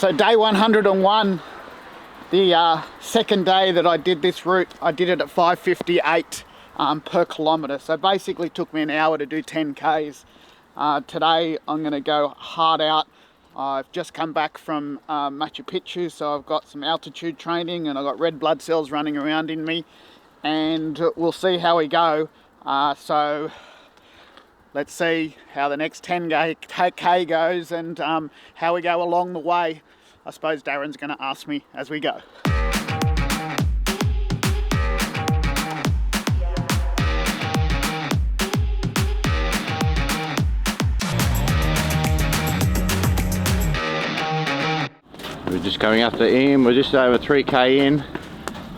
So day 101, the second day that I did this route, I did it at 5:58 per kilometre. So basically took me an hour to do 10 Ks. Today I'm going to go hard out. I've just come back from Machu Picchu, so I've got some altitude training and I've got red blood cells running around in me, and we'll see how we go. So let's see how the next 10K goes and how we go along the way. I suppose Darren's going to ask me as we go. We're just going up to Ian. We're just over 3K in.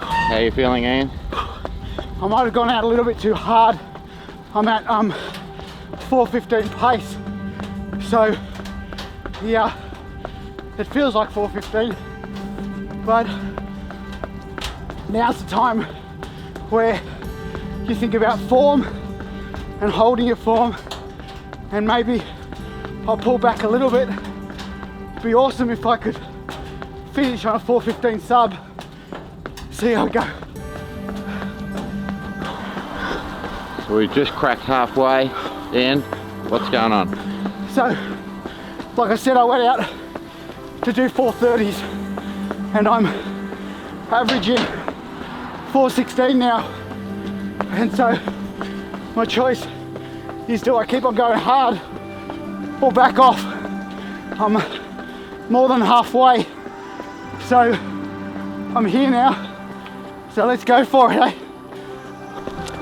How are you feeling, Ian? I might have gone out a little bit too hard. I'm at 4:15 pace. So yeah, it feels like 4:15, but now's the time where you think about form and holding your form, and maybe I'll pull back a little bit. It'd be awesome if I could finish on a 4:15 sub. See how I go. So we've just cracked halfway. Ian, what's going on? So, like I said, I went out to do 4:30s and I'm averaging 4:16 now. And so my choice is, do I keep on going hard or back off? I'm more than halfway. So I'm here now. So let's go for it, eh?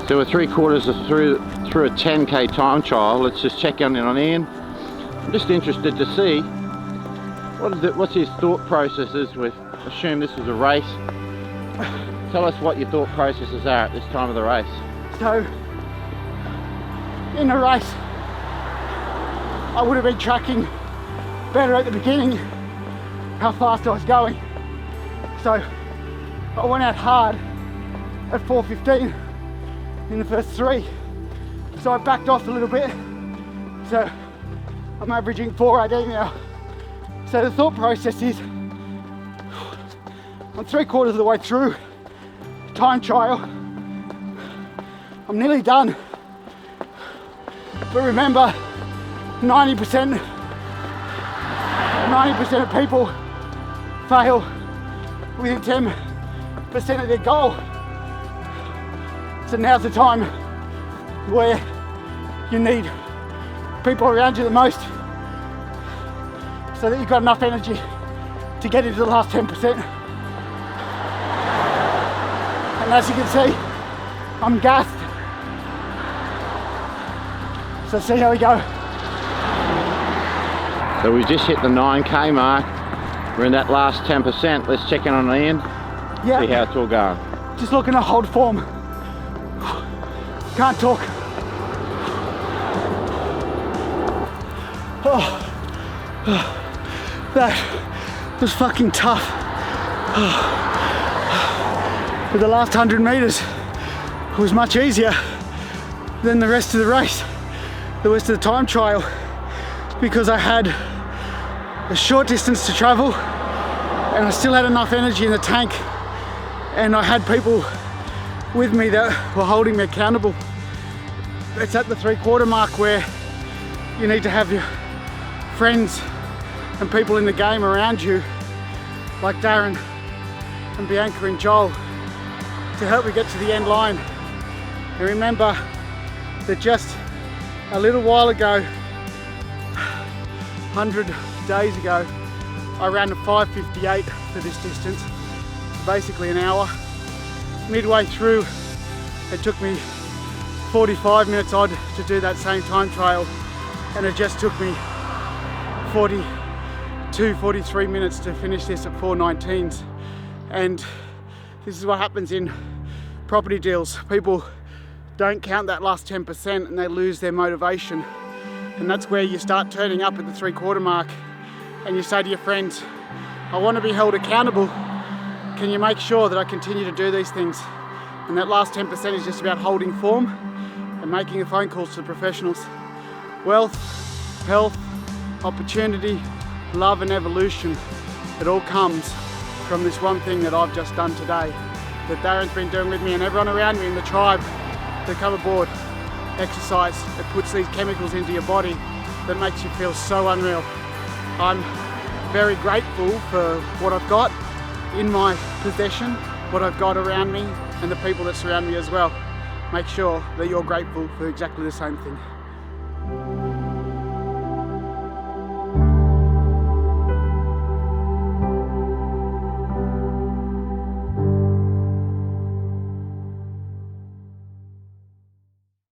So we're 3/4 through a 10K time trial. Let's just check in on Ian. I'm just interested to see what's his thought processes with, assume this was a race. Tell us what your thought processes are at this time of the race. So in the race, I would have been tracking better at the beginning how fast I was going. So I went out hard at 4:15 in the first 3. So I backed off a little bit. So I'm averaging 4:18 now. So the thought process is, I'm 3/4 of the way through time trial. I'm nearly done. But remember, 90% of people fail within 10% of their goal. So now's the time where you need people around you the most, so that you've got enough energy to get into the last 10%. And as you can see, I'm gassed. So see how we go. So we just hit the 9K mark. We're in that last 10%. Let's check in on Ian. Yeah. See how it's all going. Just looking to hold form. Can't talk. That was fucking tough. But the last 100 meters was much easier than the rest of the race, the rest of the time trial, because I had a short distance to travel and I still had enough energy in the tank, and I had people with me that were holding me accountable. It's at the 3/4 mark where you need to have your friends and people in the game around you, like Darren and Bianca and Joel, to help you get to the end line. And remember that just a little while ago, 100 days ago, I ran a 5:58 for this distance, basically an hour. Midway through, it took me 45 minutes odd to do that same time trial, and it just took me 43 minutes to finish this at 4:19s. And this is what happens in property deals. People don't count that last 10% and they lose their motivation. And that's where you start turning up at the 3/4 mark and you say to your friends, I want to be held accountable. Can you make sure that I continue to do these things? And that last 10% is just about holding form and making the phone calls to the professionals. Wealth, health, opportunity, love and evolution It all comes from this one thing that I've just done today, that Darren's been doing with me and everyone around me in the tribe that come aboard. Exercise, it puts these chemicals into your body that makes you feel so unreal. I'm very grateful for what I've got in my possession, what I've got around me, and the people that surround me as well. Make sure that you're grateful for exactly the same thing.